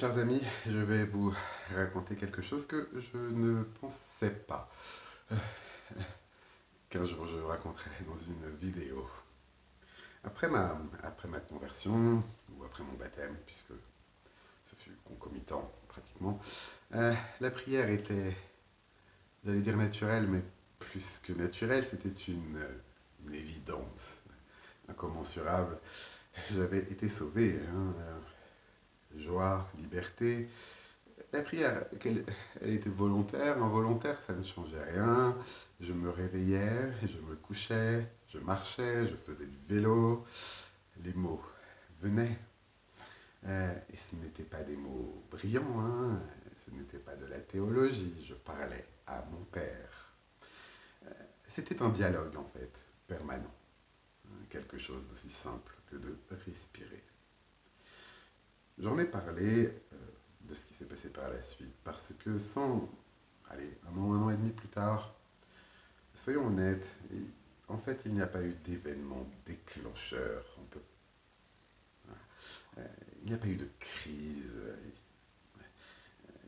chers amis, je vais vous raconter quelque chose que je ne pensais pas qu'un jour je raconterai dans une vidéo. Après ma conversion, ou après mon baptême, puisque ce fut concomitant pratiquement, la prière était, j'allais dire naturelle, mais plus que naturelle, c'était une évidence incommensurable. J'avais été sauvé, hein, joie, liberté. La prière, elle était volontaire, involontaire, ça ne changeait rien. Je me réveillais, je me couchais, je marchais, je faisais du vélo. Les mots venaient. Et ce n'étaient pas des mots brillants, hein, ce n'était pas de la théologie. Je parlais à mon père. C'était un dialogue, en fait, permanent. Quelque chose d'aussi simple que de respirer. J'en ai parlé de ce qui s'est passé par la suite, parce que allez, un an et demi plus tard, soyons honnêtes, en fait, il n'y a pas eu d'événement déclencheur. Il n'y a pas eu de crise,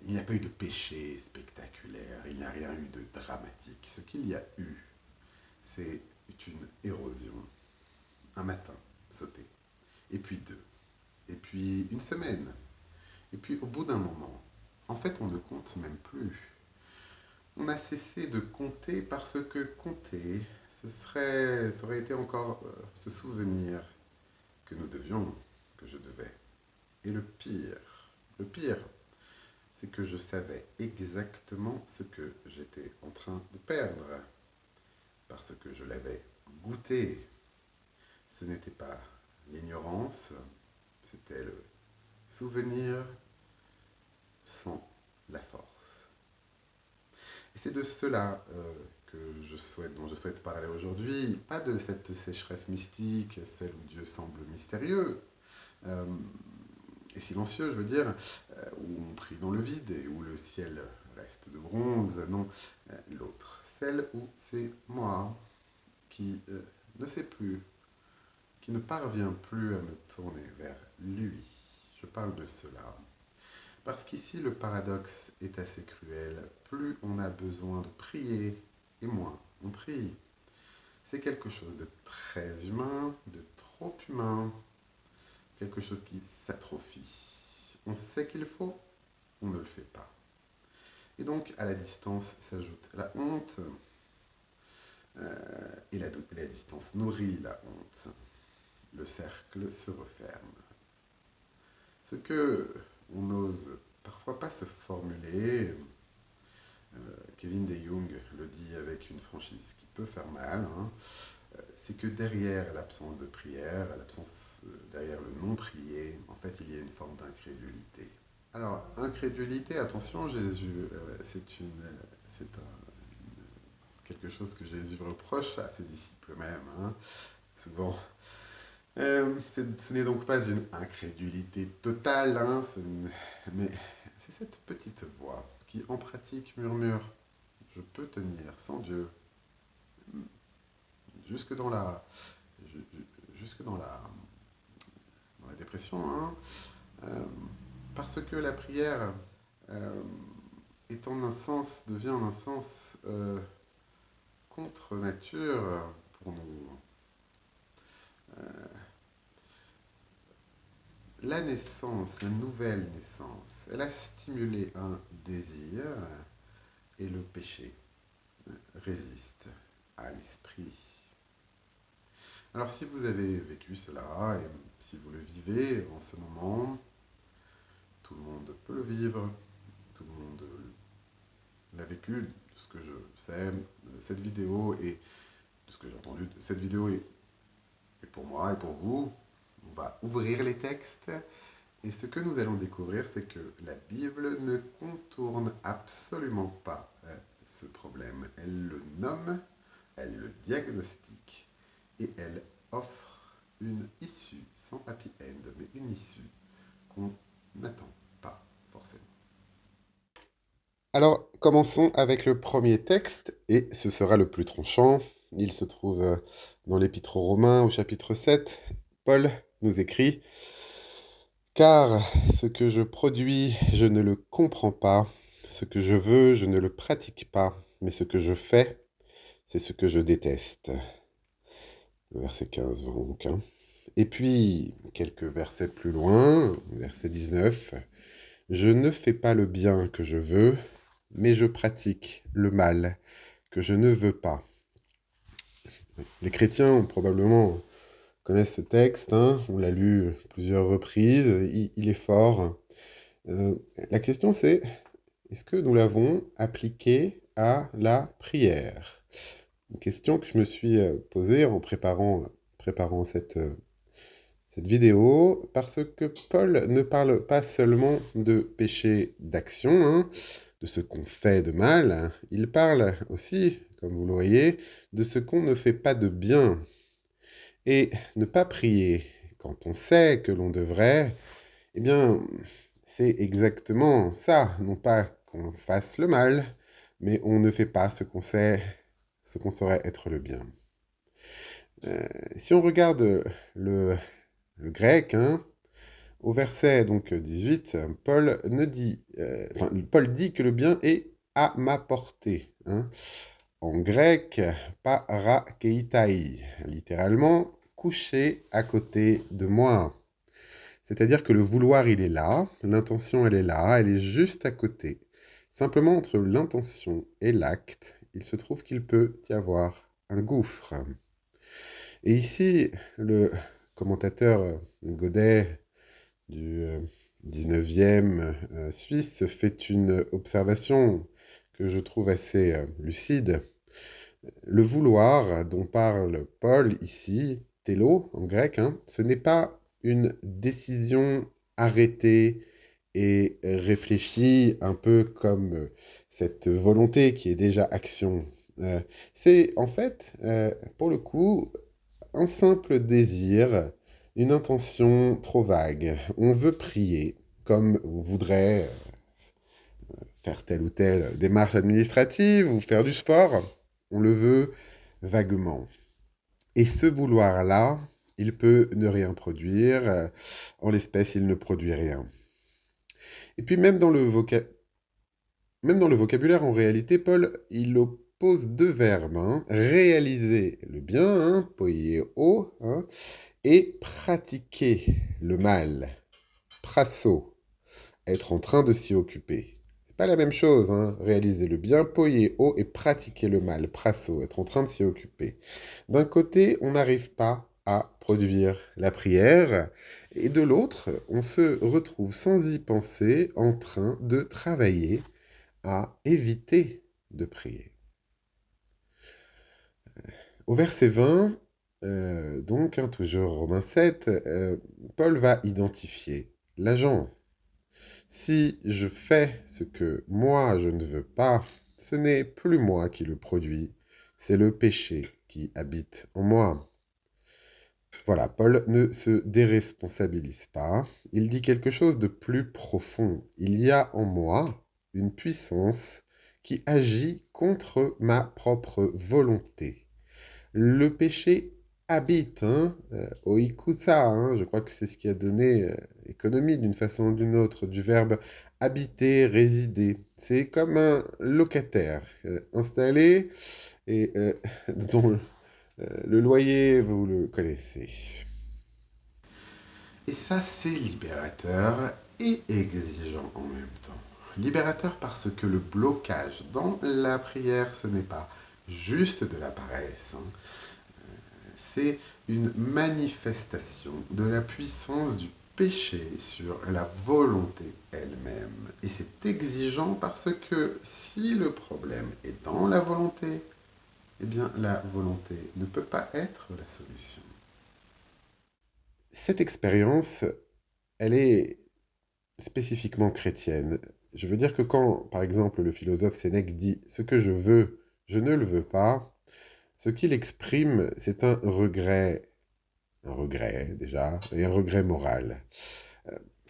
il n'y a pas eu de péché spectaculaire, il n'y a rien eu de dramatique. Ce qu'il y a eu, c'est une érosion. Un matin, sauté, et puis deux, et puis une semaine, et puis au bout d'un moment, en fait, on ne compte même plus. On a cessé de compter parce que compter, ça aurait été encore se souvenir que nous devions, que je devais. Et le pire, c'est que je savais exactement ce que j'étais en train de perdre, parce que je l'avais goûté. Ce n'était pas l'ignorance, c'était le souvenir sans la force. Et c'est de cela dont je souhaite parler aujourd'hui, pas de cette sécheresse mystique, celle où Dieu semble mystérieux euh, et silencieux, je veux dire, où on prie dans le vide et où le ciel reste de bronze, non, l'autre, celle où c'est moi qui ne sais plus, qui ne parvient plus à me tourner vers lui. Je parle de cela. Parce qu'ici, le paradoxe est assez cruel. Plus on a besoin de prier, et moins on prie. C'est quelque chose de très humain, de trop humain, quelque chose qui s'atrophie. On sait qu'il faut, on ne le fait pas. Et donc, à la distance s'ajoute la honte, et la distance nourrit la honte. Le cercle se referme. Ce que on n'ose parfois pas se formuler, Kevin De Jong le dit avec une franchise qui peut faire mal, hein, c'est que derrière l'absence de prière, derrière le non prié, en fait, il y a une forme d'incrédulité. Alors, incrédulité, attention, Jésus, c'est quelque chose que Jésus reproche à ses disciples même, hein, souvent. Ce n'est donc pas une incrédulité totale, hein, mais c'est cette petite voix qui, en pratique, murmure: je peux tenir sans Dieu jusque dans la, jusque dans la dépression, hein, euh, parce que la prière devient en un sens contre nature pour nous. Euh, la naissance, la nouvelle naissance, elle a stimulé un désir et le péché résiste à l'esprit. Alors si vous avez vécu cela et si vous le vivez en ce moment, tout le monde peut le vivre, tout le monde l'a vécu, de ce que je sais, cette vidéo et de ce que j'ai entendu, cette vidéo est pour moi et pour vous. On va ouvrir les textes et ce que nous allons découvrir, c'est que la Bible ne contourne absolument pas ce problème. Elle le nomme, elle le diagnostique et elle offre une issue sans happy end, mais une issue qu'on n'attend pas forcément. Alors, commençons avec le premier texte, et ce sera le plus tranchant. Il se trouve dans l'Épître aux Romains, au chapitre 7. Paul nous écrit: Car ce que je produis, je ne le comprends pas. Ce que je veux, je ne le pratique pas. Mais ce que je fais, c'est ce que je déteste. Le verset 15 donc. Et puis, quelques versets plus loin, verset 19. Je ne fais pas le bien que je veux, mais je pratique le mal que je ne veux pas. Les chrétiens ont probablement connaissent ce texte, hein, on l'a lu plusieurs reprises, il est fort. Euh, la question c'est, est-ce que nous l'avons appliqué à la prière? Une question que je me suis posée en préparant cette vidéo, parce que Paul ne parle pas seulement de péché d'action, hein, de ce qu'on fait de mal, il parle aussi, comme vous le voyez, de ce qu'on ne fait pas de bien. Et ne pas prier quand on sait que l'on devrait, eh bien, c'est exactement ça. Non pas qu'on fasse le mal, mais on ne fait pas ce qu'on sait, ce qu'on saurait être le bien. Si on regarde le, le grec, hein, au verset donc 18, Paul dit que le bien est à ma portée. Hein. En grec, parakeitai, littéralement couché à côté de moi. C'est-à-dire que le vouloir, il est là, l'intention, elle est là, elle est juste à côté. Simplement, entre l'intention et l'acte, il se trouve qu'il peut y avoir un gouffre. Et ici, le commentateur Godet du 19e Suisse fait une observation que je trouve assez lucide. Le vouloir dont parle Paul ici, télo en grec, hein, ce n'est pas une décision arrêtée et réfléchie, un peu comme cette volonté qui est déjà action. C'est en fait, pour le coup, un simple désir, une intention trop vague. On veut prier, comme on voudrait faire telle ou telle démarche administrative ou faire du sport. On le veut vaguement. Et ce vouloir-là, il peut ne rien produire. En l'espèce, il ne produit rien. Et puis même dans le vocabulaire, en réalité, Paul, il oppose deux verbes. Hein. Réaliser le bien, hein, poieo, hein, et pratiquer le mal, prasso, être en train de s'y occuper. C'est pas la même chose, hein, réaliser le bien, poieo, et pratiquer le mal, prasso, être en train de s'y occuper. D'un côté, on n'arrive pas à produire la prière, et de l'autre, on se retrouve sans y penser en train de travailler à éviter de prier. Au verset 20, donc, hein, toujours Romains 7, Paul va identifier l'agent. Si je fais ce que moi je ne veux pas, ce n'est plus moi qui le produis, c'est le péché qui habite en moi. Voilà, Paul ne se déresponsabilise pas, il dit quelque chose de plus profond. Il y a en moi une puissance qui agit contre ma propre volonté. Le péché habite, hein, oikusa, hein, je crois que c'est ce qui a donné économie d'une façon ou d'une autre, du verbe habiter, résider. C'est comme un locataire installé et dont le loyer, vous le connaissez. Et ça, c'est libérateur et exigeant en même temps. Libérateur parce que le blocage dans la prière, ce n'est pas juste de la paresse. Hein. C'est une manifestation de la puissance du péché sur la volonté elle-même. Et c'est exigeant parce que si le problème est dans la volonté, eh bien la volonté ne peut pas être la solution. Cette expérience, elle est spécifiquement chrétienne. Je veux dire que quand, par exemple, le philosophe Sénèque dit « ce que je veux, je ne le veux pas », ce qu'il exprime, c'est un regret déjà, et un regret moral.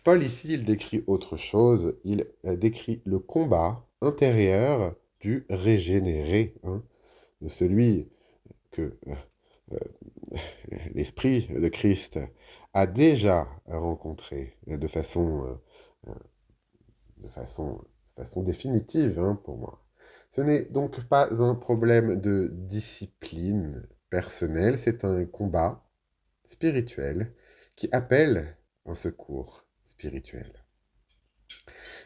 Paul ici, il décrit autre chose, il décrit le combat intérieur du régénéré, hein, de celui que l'Esprit de Christ a déjà rencontré euh, de façon définitive, hein, pour moi. Ce n'est donc pas un problème de discipline personnelle, c'est un combat spirituel qui appelle un secours spirituel.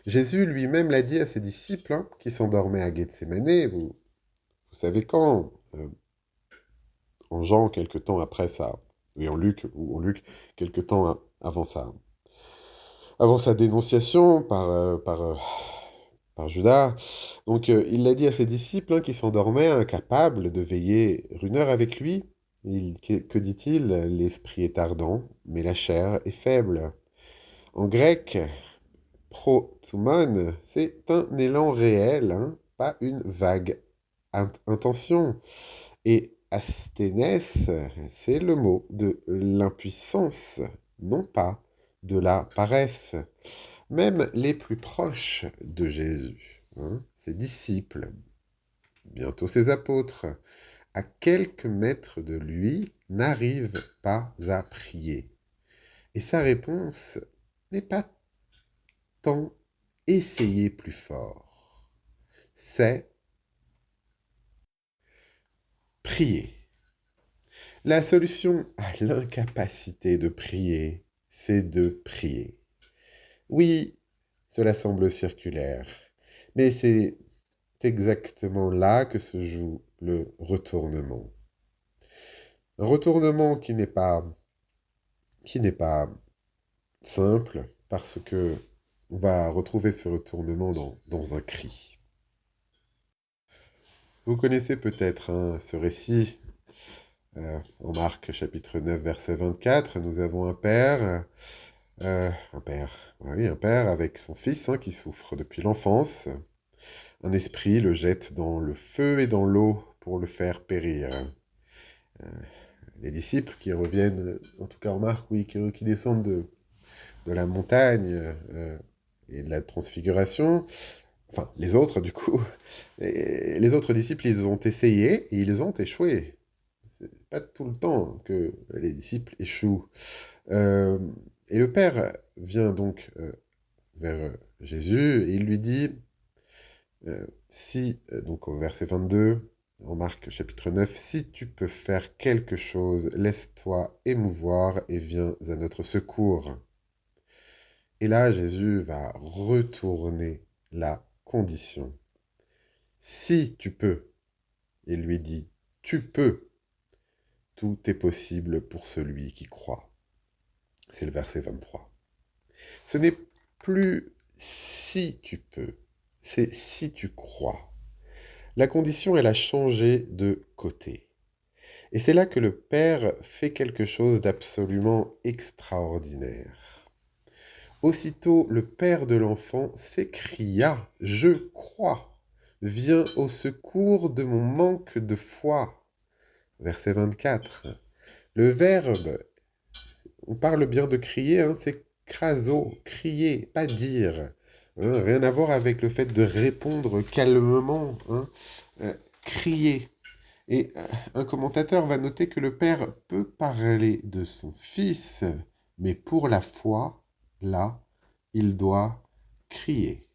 Jésus lui-même l'a dit à ses disciples, hein, qui s'endormaient à Gethsémanée, vous savez quand, en Jean, quelque temps après ça, oui, en Luc, quelque temps avant sa dénonciation par Judas. Donc, il l'a dit à ses disciples, hein, qui s'endormaient, incapables de veiller 1 heure avec lui. Que dit-il? L'esprit est ardent, mais la chair est faible. En grec, protoumon, c'est un élan réel, hein, pas une vague intention. Et asthénès, c'est le mot de l'impuissance, non pas de la paresse. Même les plus proches de Jésus, hein, ses disciples, bientôt ses apôtres, à quelques mètres de lui, n'arrivent pas à prier. Et sa réponse n'est pas tant essayer plus fort, c'est prier. La solution à l'incapacité de prier, c'est de prier. Oui, cela semble circulaire, mais c'est exactement là que se joue le retournement. Un retournement qui n'est pas simple, parce que on va retrouver ce retournement dans un cri. Vous connaissez peut-être, hein, ce récit. En Marc chapitre 9, verset 24, nous avons un père avec son fils, hein, qui souffre depuis l'enfance. Un esprit le jette dans le feu et dans l'eau pour le faire périr. Les disciples qui reviennent, en tout cas en Marc, oui, qui descendent de la montagne et de la transfiguration, enfin les autres du coup, et les autres disciples, ils ont essayé et ils ont échoué. C'est pas tout le temps que les disciples échouent. Euh, et le Père vient donc vers Jésus et il lui dit, donc au verset 22, en Marc chapitre 9, si tu peux faire quelque chose, laisse-toi émouvoir et viens à notre secours. Et là, Jésus va retourner la condition. Si tu peux, il lui dit, tu peux, tout est possible pour celui qui croit. C'est le verset 23. Ce n'est plus si tu peux, c'est si tu crois. La condition, elle a changé de côté. Et c'est là que le Père fait quelque chose d'absolument extraordinaire. Aussitôt, le père de l'enfant s'écria: Je crois, viens au secours de mon manque de foi. Verset 24. Le verbe, on parle bien de crier, hein, c'est craso, crier, pas dire. Hein, rien à voir avec le fait de répondre calmement, hein, crier. Et un commentateur va noter que le père peut parler de son fils, mais pour la foi, là, il doit crier.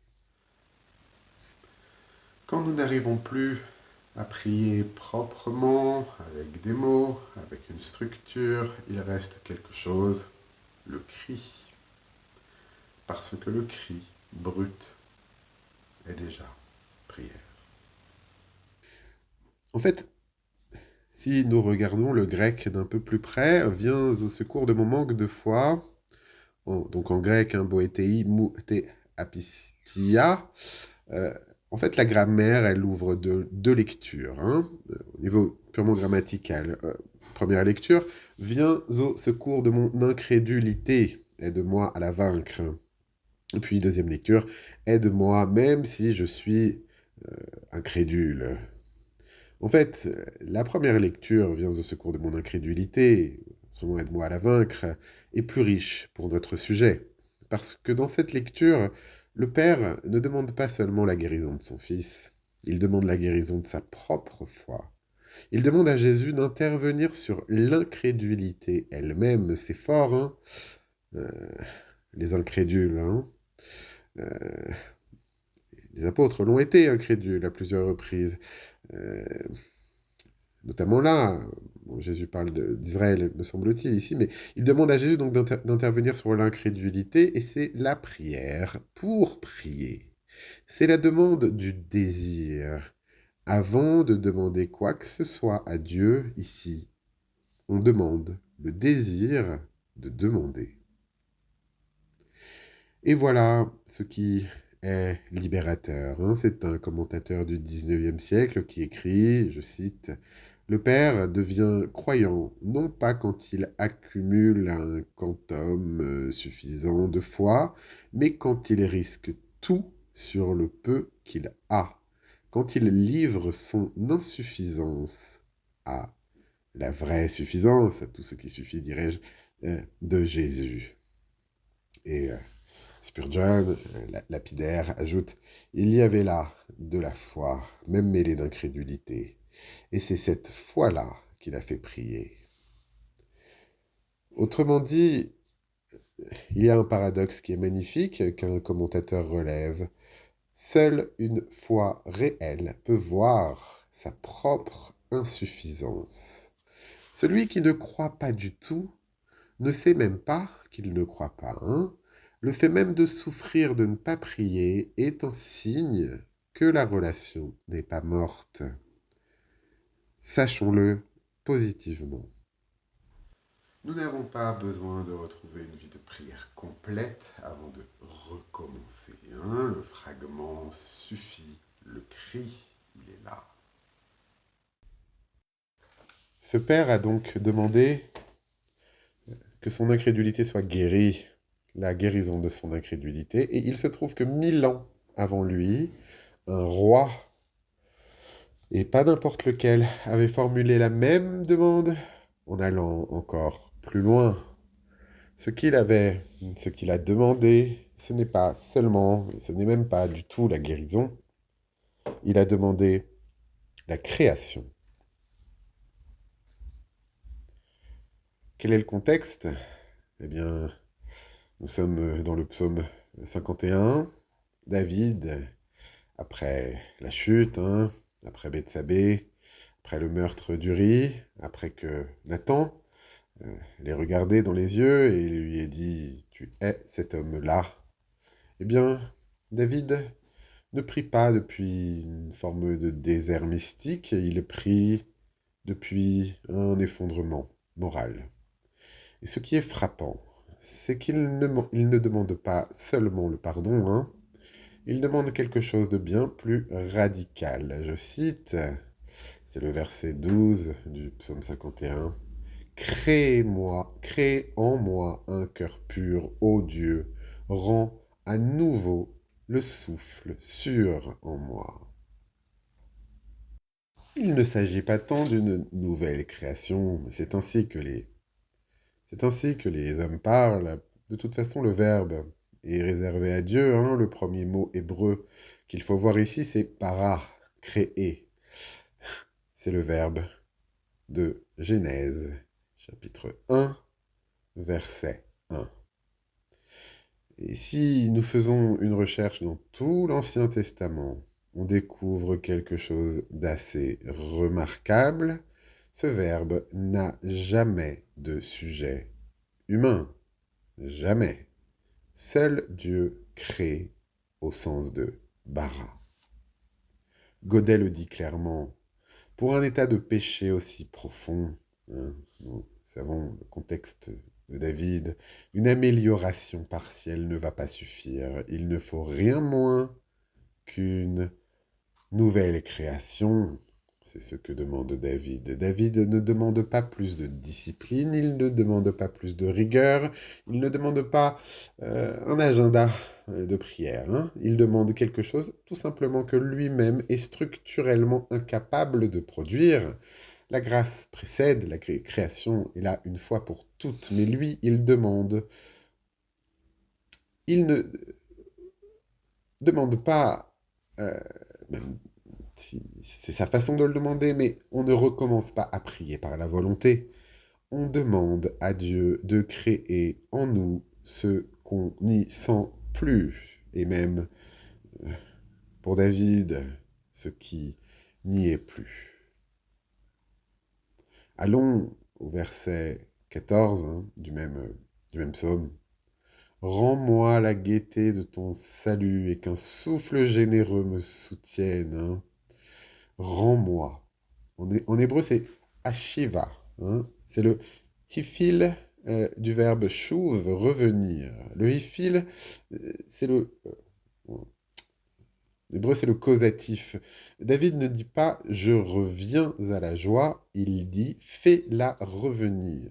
Quand nous n'arrivons plus à prier proprement, avec des mots, avec une structure, il reste quelque chose, le cri. Parce que le cri brut est déjà prière. En fait, si nous regardons le grec d'un peu plus près, viens au secours de mon manque de foi. Donc en grec, hein, boétei, mouté, apistia. En fait, la grammaire, elle ouvre deux lectures, hein, au niveau purement grammatical. Première lecture, viens au secours de mon incrédulité, aide-moi à la vaincre. Et puis deuxième lecture, aide-moi même si je suis incrédule. En fait, la première lecture, viens au secours de mon incrédulité, autrement aide-moi à la vaincre, est plus riche pour notre sujet. Parce que dans cette lecture, le Père ne demande pas seulement la guérison de son Fils, il demande la guérison de sa propre foi. Il demande à Jésus d'intervenir sur l'incrédulité elle-même. C'est fort, hein? Euh, les incrédules, hein? Euh, les apôtres l'ont été incrédules à plusieurs reprises. Euh, Notamment là, bon, Jésus parle d'Israël, me semble-t-il, ici, mais il demande à Jésus donc d'intervenir sur l'incrédulité, et c'est la prière pour prier. C'est la demande du désir. Avant de demander quoi que ce soit à Dieu, ici, on demande le désir de demander. Et voilà ce qui est libérateur, hein. C'est un commentateur du 19e siècle qui écrit, je cite, le père devient croyant, non pas quand il accumule un quantum suffisant de foi, mais quand il risque tout sur le peu qu'il a, quand il livre son insuffisance à la vraie suffisance, à tout ce qui suffit, dirais-je, de Jésus. Et Spurgeon, lapidaire, ajoute, il y avait là de la foi, même mêlée d'incrédulité. Et c'est cette foi-là qui l'a fait prier. Autrement dit, il y a un paradoxe qui est magnifique qu'un commentateur relève. Seule une foi réelle peut voir sa propre insuffisance. Celui qui ne croit pas du tout ne sait même pas qu'il ne croit pas, hein. Le fait même de souffrir de ne pas prier est un signe que la relation n'est pas morte. Sachons-le positivement. Nous n'avons pas besoin de retrouver une vie de prière complète avant de recommencer, hein. Le fragment suffit, le cri, il est là. Ce père a donc demandé que son incrédulité soit guérie, la guérison de son incrédulité, et il se trouve que 1000 ans avant lui, un roi, et pas n'importe lequel, avait formulé la même demande en allant encore plus loin. Ce qu'il a demandé, ce n'est pas seulement, ce n'est même pas du tout la guérison, il a demandé la création. Quel est le contexte? Eh bien, nous sommes dans le psaume 51. David, après la chute, hein, après Bethsabée, après le meurtre d'Uri, après que Nathan l'ait regardé dans les yeux et lui ait dit « Tu es cet homme-là », eh bien, David ne prie pas depuis une forme de désert mystique, il prie depuis un effondrement moral. Et ce qui est frappant, c'est qu'il ne demande pas seulement le pardon, hein, il demande quelque chose de bien plus radical. Je cite, c'est le verset 12 du psaume 51. « crée en moi un cœur pur, ô Dieu, rends à nouveau le souffle sûr en moi. » Il ne s'agit pas tant d'une nouvelle création, mais c'est ainsi que les hommes parlent. De toute façon, le verbe est réservé à Dieu, hein. Le premier mot hébreu qu'il faut voir ici, c'est para, créer. C'est le verbe de Genèse, chapitre 1, verset 1. Et si nous faisons une recherche dans tout l'Ancien Testament, on découvre quelque chose d'assez remarquable. Ce verbe n'a jamais de sujet humain. Jamais. Seul Dieu crée au sens de bara. Godet le dit clairement. Pour un état de péché aussi profond, hein, nous savons le contexte de David, une amélioration partielle ne va pas suffire. Il ne faut rien moins qu'une nouvelle création. C'est ce que demande David. David ne demande pas plus de discipline, il ne demande pas plus de rigueur, il ne demande pas un agenda de prière, hein. Il demande quelque chose tout simplement que lui-même est structurellement incapable de produire. La grâce précède la création est là une fois pour toutes, mais lui, il demande. Il ne demande pas, même C'est sa façon de le demander, mais on ne recommence pas à prier par la volonté. On demande à Dieu de créer en nous ce qu'on n'y sent plus, et même, pour David, ce qui n'y est plus. Allons au verset 14 du même psaume. Rends-moi la gaieté de ton salut et qu'un souffle généreux me soutienne. Rends-moi. En hébreu, c'est Ashiva. C'est le hifil du verbe shuv, revenir. Le hifil, c'est l'hébreu, c'est le causatif. David ne dit pas je reviens à la joie, il dit fais-la revenir.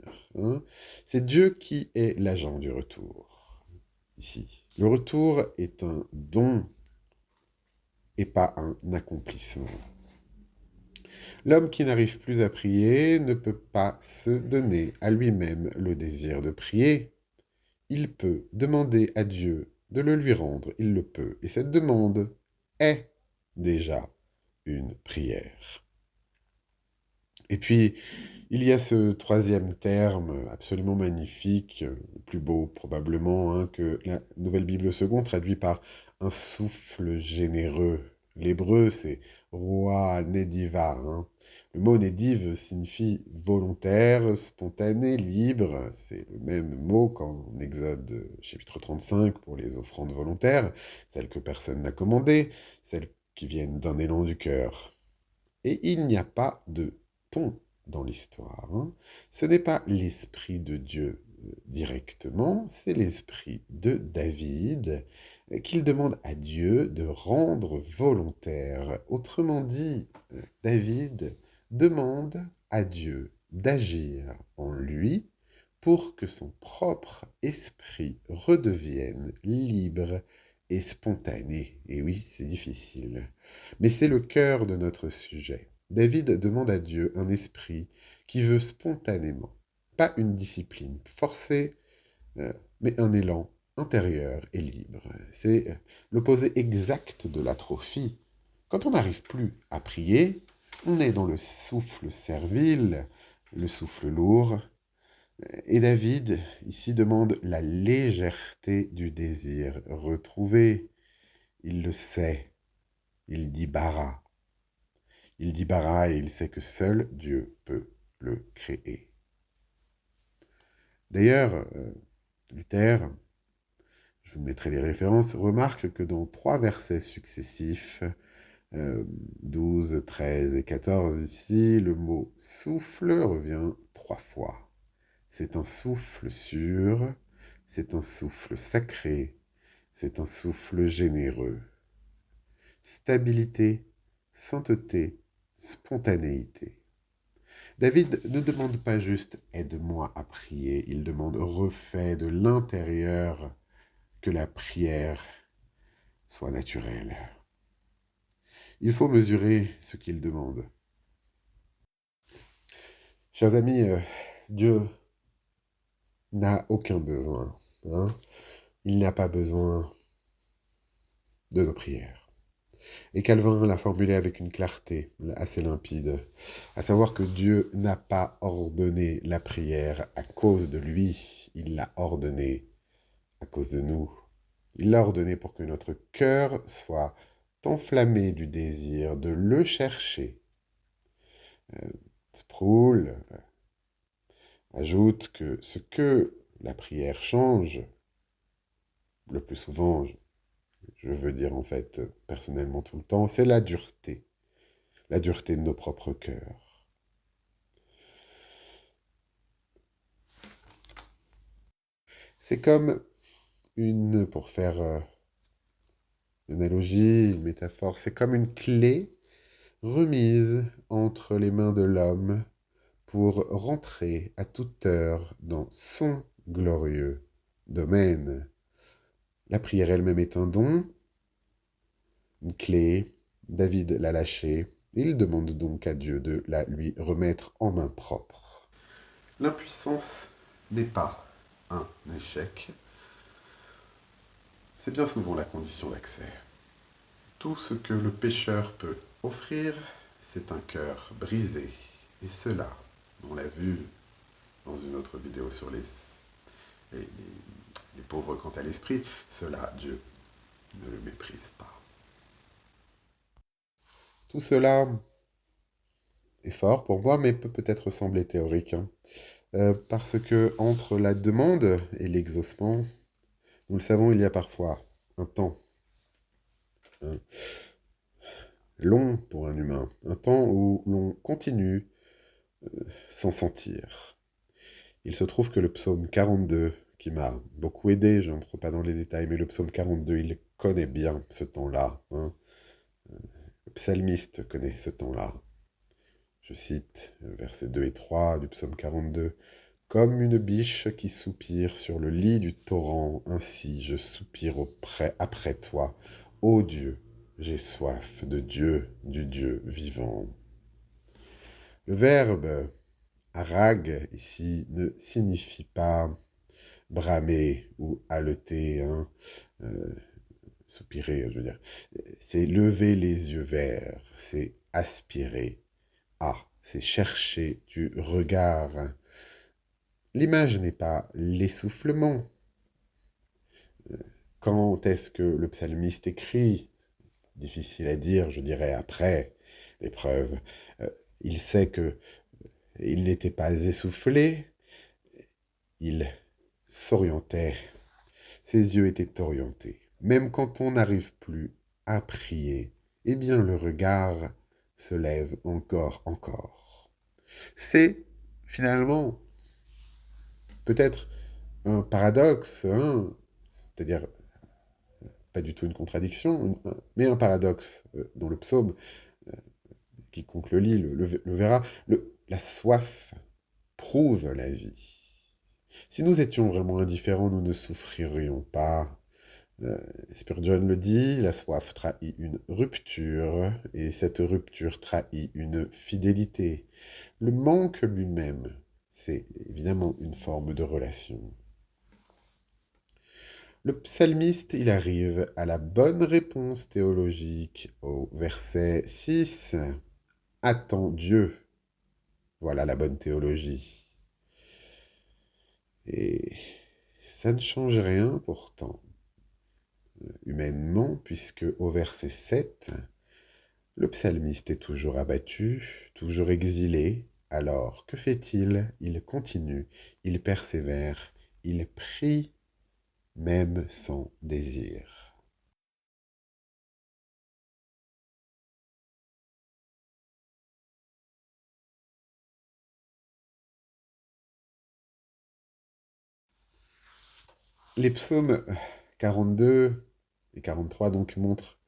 C'est Dieu qui est l'agent du retour. Ici. Le retour est un don et pas un accomplissement. L'homme qui n'arrive plus à prier ne peut pas se donner à lui-même le désir de prier. Il peut demander à Dieu de le lui rendre, il le peut. Et cette demande est déjà une prière. Et puis, il y a ce troisième terme absolument magnifique, le plus beau probablement, que la Nouvelle Bible seconde traduit par un souffle généreux. L'hébreu, c'est roi nediva. Le mot nediv signifie volontaire, spontané, libre. C'est le même mot qu'en Exode chapitre 35 pour les offrandes volontaires, celles que personne n'a commandées, celles qui viennent d'un élan du cœur. Et il n'y a pas de ton dans l'histoire. Ce n'est pas l'Esprit de Dieu directement, c'est l'Esprit de David qu'il demande à Dieu de rendre volontaire. Autrement dit, David demande à Dieu d'agir en lui pour que son propre esprit redevienne libre et spontané. Et oui, c'est difficile. Mais c'est le cœur de notre sujet. David demande à Dieu un esprit qui veut spontanément, pas une discipline forcée, mais un élan intérieur et libre. C'est l'opposé exact de l'atrophie. Quand on n'arrive plus à prier, on est dans le souffle servile, le souffle lourd. Et David, ici, demande la légèreté du désir retrouvé. Il le sait. Il dit bara. Il dit bara et il sait que seul Dieu peut le créer. D'ailleurs, Luther, je vous mettrai les références, remarque que dans 3 versets successifs, 12, 13 et 14 ici, le mot souffle revient 3 fois. C'est un souffle sûr, c'est un souffle sacré, c'est un souffle généreux. Stabilité, sainteté, spontanéité. David ne demande pas juste « aide-moi à prier », il demande « refais de l'intérieur que la prière soit naturelle ». Il faut mesurer ce qu'il demande. Chers amis, Dieu n'a aucun besoin. Il n'a pas besoin de nos prières. Et Calvin l'a formulé avec une clarté assez limpide, à savoir que Dieu n'a pas ordonné la prière à cause de lui, il l'a ordonnée à cause de nous. Il l'a ordonné pour que notre cœur soit enflammé du désir de le chercher. Sproul ajoute que ce que la prière change, le plus souvent, je veux dire en fait personnellement tout le temps, c'est la dureté de nos propres cœurs. C'est comme pour faire une analogie, une métaphore, c'est comme une clé remise entre les mains de l'homme pour rentrer à toute heure dans son glorieux domaine. La prière elle-même est un don, une clé. David l'a lâchée. Il demande donc à Dieu de la lui remettre en main propre. L'impuissance n'est pas un échec. C'est bien souvent la condition d'accès. Tout ce que le pécheur peut Offrir, c'est un cœur brisé. Et cela, on l'a vu dans une autre vidéo sur les, les- les pauvres quant à l'esprit, cela, Dieu ne le méprise pas. Tout cela est fort pour moi, mais peut peut-être sembler théorique, hein. Parce que entre la demande et l'exaucement, nous le savons, il y a parfois un temps, hein, long pour un humain, un temps où l'on continue sans sentir. Il se trouve que le psaume 42, qui m'a beaucoup aidé, je n'entre pas dans les détails, mais le psaume 42, il connaît bien ce temps-là, hein. Le psalmiste connaît ce temps-là. Je cite versets 2 et 3 du psaume 42. Comme une biche qui soupire sur le lit du torrent, ainsi je soupire après toi. Ô Dieu, j'ai soif de Dieu, du Dieu vivant. Le verbe arag ici ne signifie pas bramer ou haleter, hein, euh, soupirer, je veux dire. C'est lever les yeux vers, c'est aspirer. Ah, c'est chercher du regard. L'image n'est pas l'essoufflement. Quand est-ce que le psalmiste écrit? Difficile à dire, je dirais après l'épreuve. Euh, il sait que il n'était pas essoufflé, il s'orientait, ses yeux étaient orientés. Même quand on n'arrive plus à prier, eh bien le regard se lève encore. C'est finalement peut-être un paradoxe, hein, c'est-à-dire pas du tout une contradiction, mais un paradoxe dans le psaume. Quiconque le lit le verra. La soif prouve la vie. Si nous étions vraiment indifférents, nous ne souffririons pas. Euh, Spurgeon le dit, la soif trahit une rupture, et cette rupture trahit une fidélité. Le manque lui-même, c'est évidemment une forme de relation. Le psalmiste, il arrive à la bonne réponse théologique au verset 6. Attends Dieu. Voilà la bonne théologie. Et ça ne change rien pourtant, humainement, puisque au verset 7, le psalmiste est toujours abattu, toujours exilé. Alors, que fait-il? Il continue, il persévère, il prie, même sans désir. Les psaumes 42 et 43 donc montrent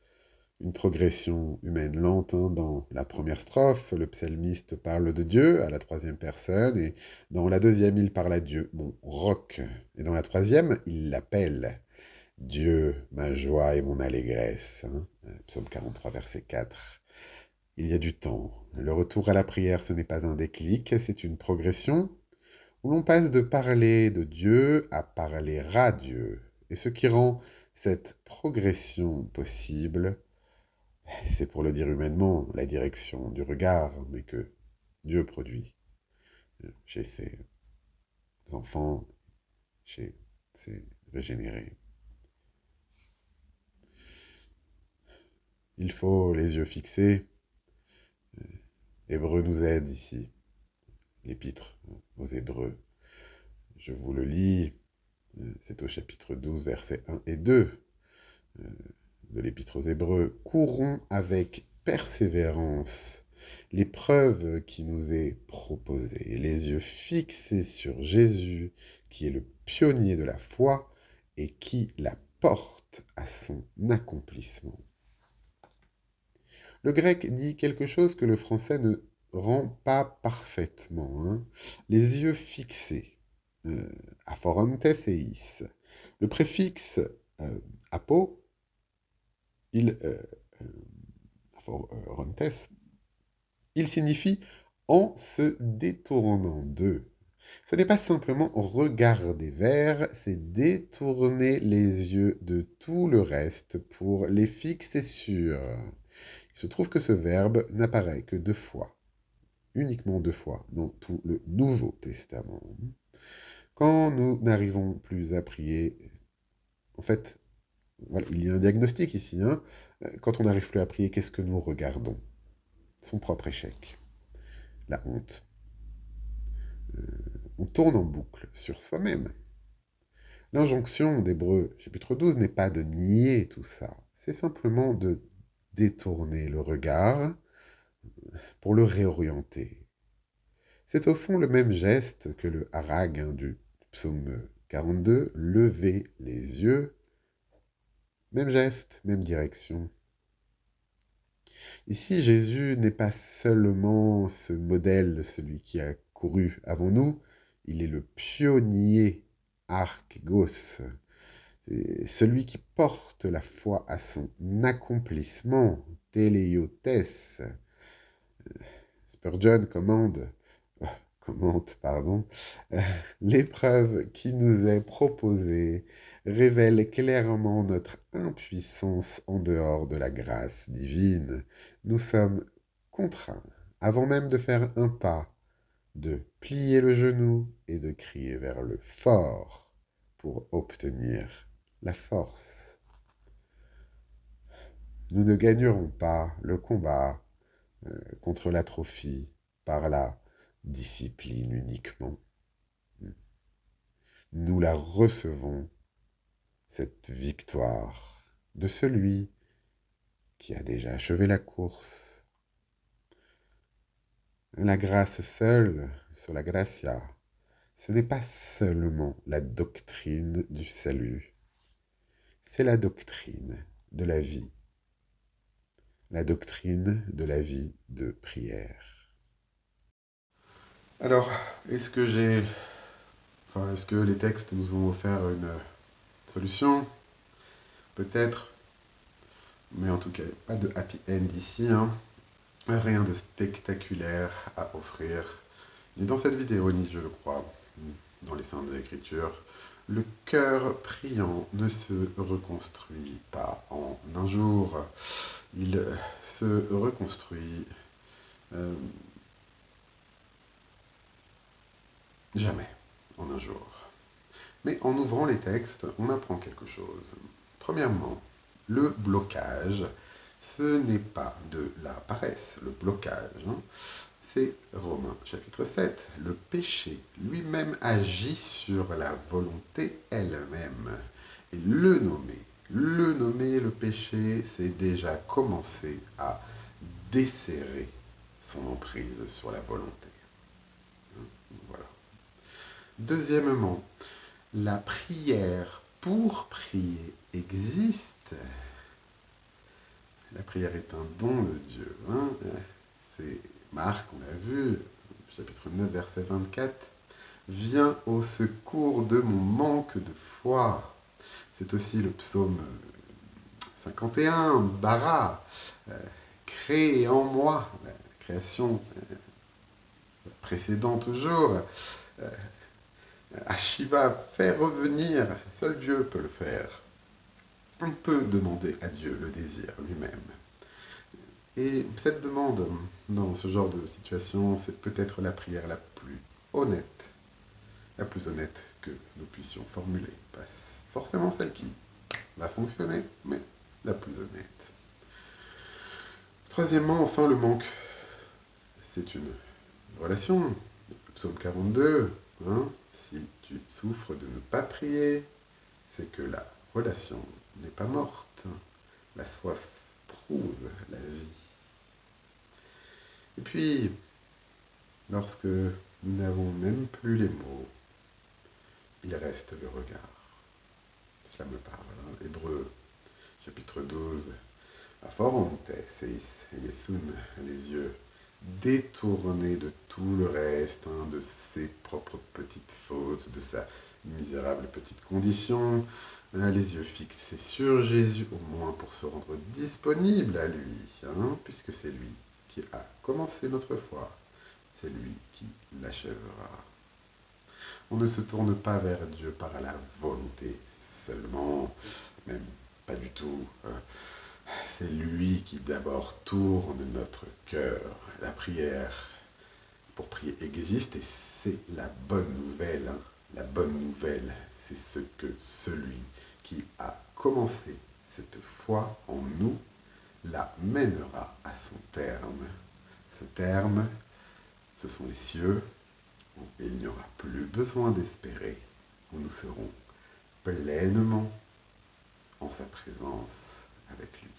une progression humaine lente, hein. Dans la première strophe, le psalmiste parle de Dieu à la troisième personne, et dans la deuxième, il parle à Dieu, mon roc. Et dans la troisième, il l'appelle Dieu, ma joie et mon allégresse, hein. Psaume 43, verset 4. Il y a du temps. Le retour à la prière, ce n'est pas un déclic, c'est une progression où l'on passe de parler de Dieu à parler à Dieu. Et ce qui rend cette progression possible, c'est pour le dire humainement, la direction du regard, mais que Dieu produit chez ses enfants, chez ses régénérés. Il faut les yeux fixés. Hébreu nous aide ici, l'épître aux Hébreux. Je vous le lis, c'est au chapitre 12, versets 1 et 2 de l'épître aux Hébreux. Courons avec persévérance l'épreuve qui nous est proposée, les yeux fixés sur Jésus, qui est le pionnier de la foi et qui la porte à son accomplissement. Le grec dit quelque chose que le français ne rend pas parfaitement, hein. Les yeux fixés, aphorontes eis. Le préfixe apo, il, aphorontes, il signifie en se détournant d'eux. Ce n'est pas simplement regarder vers, c'est détourner les yeux de tout le reste pour les fixer sur Il se trouve que ce verbe n'apparaît que 2 fois, uniquement 2 fois, dans tout le Nouveau Testament. Quand nous n'arrivons plus à prier, en fait, voilà, il y a un diagnostic ici. Quand on n'arrive plus à prier, qu'est-ce que nous regardons? Son propre échec, la honte. On tourne en boucle sur soi-même. L'injonction d'Hébreux, chapitre 12, n'est pas de nier tout ça, c'est simplement de détourner le regard pour le réorienter. C'est au fond le même geste que le harag du psaume 42, lever les yeux. Même geste, même direction. Ici, Jésus n'est pas seulement ce modèle, celui qui a couru avant nous, il est le pionnier archegos, c'est celui qui porte la foi à son accomplissement, téléiotes. Spurgeon commente, l'épreuve qui nous est proposée révèle clairement notre impuissance en dehors de la grâce divine. Nous sommes contraints, avant même de faire un pas, de plier le genou et de crier vers le fort pour obtenir la force. Nous ne gagnerons pas le combat contre l'atrophie par la discipline uniquement. Nous la recevons, cette victoire, de celui qui a déjà achevé la course. La grâce seule, sur la gratia, ce n'est pas seulement la doctrine du salut, c'est la doctrine de la vie, la doctrine de la vie de prière. Alors, est-ce que les textes nous ont offert une solution? Peut-être, mais en tout cas, pas de happy end ici, Rien de spectaculaire à offrir, ni dans cette vidéo, ni je le crois, dans les Saintes Écritures. Le cœur priant ne se reconstruit pas en un jour. Il se reconstruit jamais en un jour. Mais en ouvrant les textes, on apprend quelque chose. Premièrement, le blocage, ce n'est pas de la paresse. Le blocage, c'est Romains chapitre 7. Le péché lui-même agit sur la volonté elle-même. Et le nommer le péché, c'est déjà commencer à desserrer son emprise sur la volonté. Voilà. Deuxièmement, la prière pour prier existe. La prière est un don de Dieu. C'est Marc, on l'a vu, chapitre 9, verset 24. Viens au secours de mon manque de foi. C'est aussi le psaume 51, Bara, crée en moi, la création précédente toujours. Shiva, fais revenir, seul Dieu peut le faire. On peut demander à Dieu le désir lui-même. Et cette demande, dans ce genre de situation, c'est peut-être la prière la plus honnête que nous puissions formuler. Pas forcément celle qui va fonctionner, mais la plus honnête. Troisièmement, enfin, le manque, c'est une relation. Le psaume 42, si tu souffres de ne pas prier, c'est que la relation n'est pas morte. La soif prouve la vie. Et puis, lorsque nous n'avons même plus les mots, il reste le regard. Cela me parle. Hébreux, chapitre 12. Aforonte seis Yesun, les yeux détournés de tout le reste, de ses propres petites fautes, de sa misérable petite condition, les yeux fixés sur Jésus, au moins pour se rendre disponible à lui, puisque c'est lui qui a commencé notre foi, c'est lui qui l'achèvera. On ne se tourne pas vers Dieu par la volonté seulement, même pas du tout. C'est lui qui d'abord tourne notre cœur. La prière pour prier existe et c'est la bonne nouvelle, hein. La bonne nouvelle, c'est ce que celui qui a commencé cette foi en nous la mènera à son terme. Ce terme, ce sont les cieux, où il n'y aura plus besoin d'espérer, où nous serons pleinement en sa présence avec lui.